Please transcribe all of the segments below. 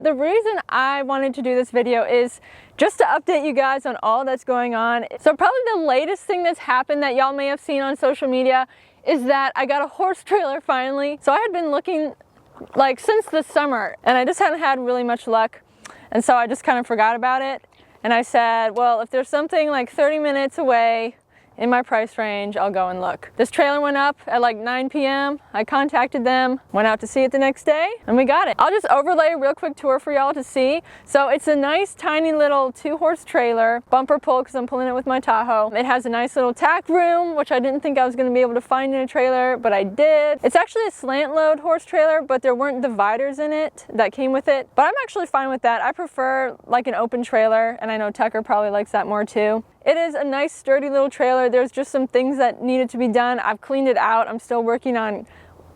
The reason I wanted to do this video is just to update you guys on all that's going on. So probably the latest thing that's happened that y'all may have seen on social media is that I got a horse trailer finally. So I had been looking like since the summer and I just hadn't had really much luck. And so I just kind of forgot about it. And I said, well, if there's something like 30 minutes away in my price range, I'll go and look. This trailer went up at like 9 p.m. I contacted them, went out to see it the next day, and we got it. I'll just overlay a real quick tour for y'all to see. So it's a nice tiny little 2-horse trailer, bumper pull because I'm pulling it with my Tahoe. It has a nice little tack room, which I didn't think I was gonna be able to find in a trailer, but I did. It's actually a slant load horse trailer, but there weren't dividers in it that came with it. But I'm actually fine with that. I prefer like an open trailer, and I know Tucker probably likes that more too. It is a nice sturdy little trailer. There's just some things that needed to be done. I've cleaned it out. I'm still working on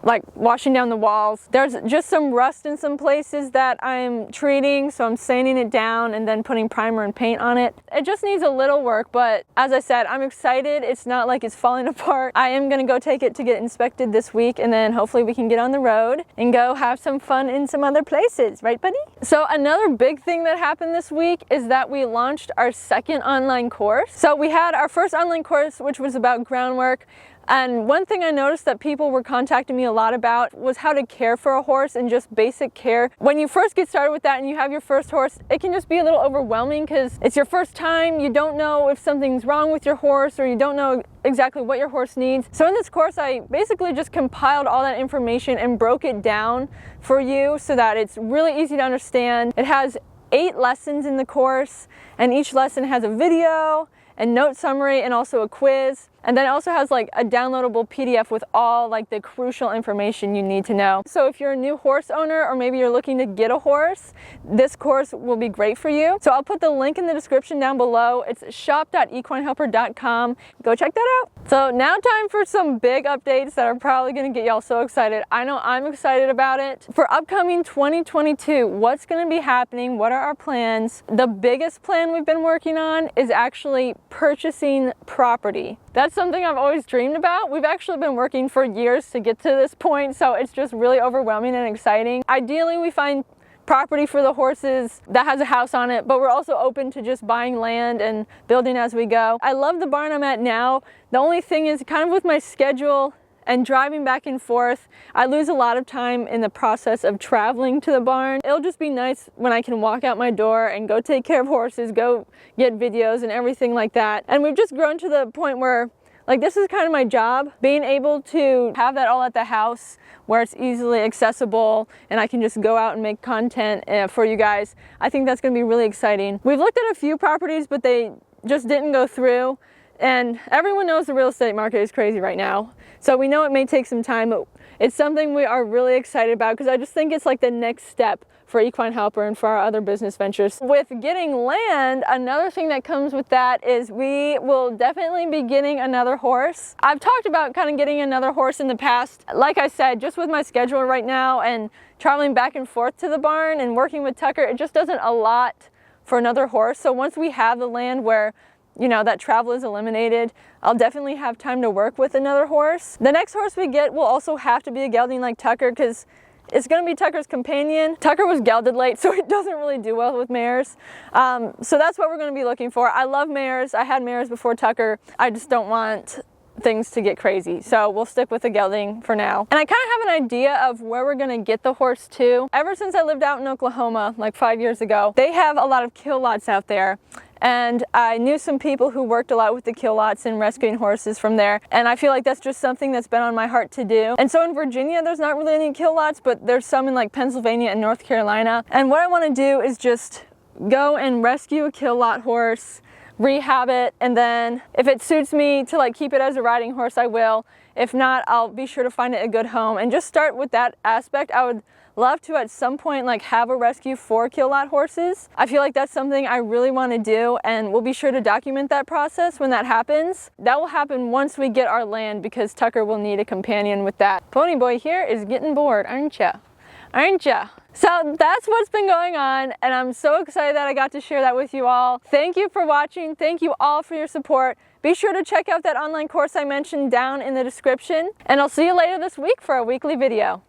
like washing down the walls. There's just some rust in some places that I'm treating, so I'm sanding it down and then putting primer and paint on it. It just needs a little work, but as I said, I'm excited. It's not like it's falling apart. I am gonna go take it to get inspected this week, and then hopefully we can get on the road and go have some fun in some other places, right buddy? So another big thing that happened this week is that we launched our second online course. So we had our first online course, which was about groundwork. And one thing I noticed that people were contacting me a lot about was how to care for a horse and just basic care. When you first get started with that and you have your first horse, it can just be a little overwhelming because it's your first time, you don't know if something's wrong with your horse or you don't know exactly what your horse needs. So in this course, I basically just compiled all that information and broke it down for you so that it's really easy to understand. It has 8 lessons in the course, and each lesson has a video, a note summary, and also a quiz. And then it also has like a downloadable PDF with all like the crucial information you need to know. So if you're a new horse owner or maybe you're looking to get a horse, this course will be great for you. So I'll put the link in the description down below. It's shop.equinehelper.com. Go check that out. So now time for some big updates that are probably gonna get y'all so excited. I know I'm excited about it. For upcoming 2022, what's gonna be happening? What are our plans? The biggest plan we've been working on is actually purchasing property. That's something I've always dreamed about. We've actually been working for years to get to this point, so it's just really overwhelming and exciting. Ideally, we find property for the horses that has a house on it, but we're also open to just buying land and building as we go. I love the barn I'm at now. The only thing is kind of with my schedule and driving back and forth, I lose a lot of time in the process of traveling to the barn. It'll just be nice when I can walk out my door and go take care of horses, go get videos and everything like that. And we've just grown to the point where like this is kind of my job, being able to have that all at the house where it's easily accessible and I can just go out and make content for you guys. I think that's gonna be really exciting. We've looked at a few properties, but they just didn't go through. And everyone knows the real estate market is crazy right now. So we know it may take some time, but it's something we are really excited about because I just think it's like the next step for Equine Helper and for our other business ventures. With getting land, another thing that comes with that is we will definitely be getting another horse. I've talked about kind of getting another horse in the past. Like I said, just with my schedule right now and traveling back and forth to the barn and working with Tucker, it just doesn't allot for another horse. So once we have the land where you know, that travel is eliminated, I'll definitely have time to work with another horse. The next horse we get will also have to be a gelding like Tucker because it's going to be Tucker's companion. Tucker was gelded late, so it doesn't really do well with mares. So that's what we're going to be looking for. I love mares. I had mares before Tucker. I just don't want things to get crazy, so we'll stick with the gelding for now. And I kind of have an idea of where we're gonna get the horse to. Ever since I lived out in Oklahoma like 5 years ago, they have a lot of kill lots out there. And I knew some people who worked a lot with the kill lots and rescuing horses from there. And I feel like that's just something that's been on my heart to do. And so in Virginia, there's not really any kill lots, but there's some in like Pennsylvania and North Carolina. And what I want to do is just go and rescue a kill lot horse, rehab it, and then if it suits me to like keep it as a riding horse, I will. If not, I'll be sure to find it a good home and just start with that aspect. I would love to at some point like have a rescue for kill lot horses. I feel like that's something I really want to do, and we'll be sure to document that process when that happens. That will happen once we get our land because Tucker will need a companion with that. Pony boy here is getting bored, aren't ya? Aren't ya? So that's what's been going on, and I'm so excited that I got to share that with you all. Thank you for watching. Thank you all for your support. Be sure to check out that online course I mentioned down in the description, and I'll see you later this week for a weekly video.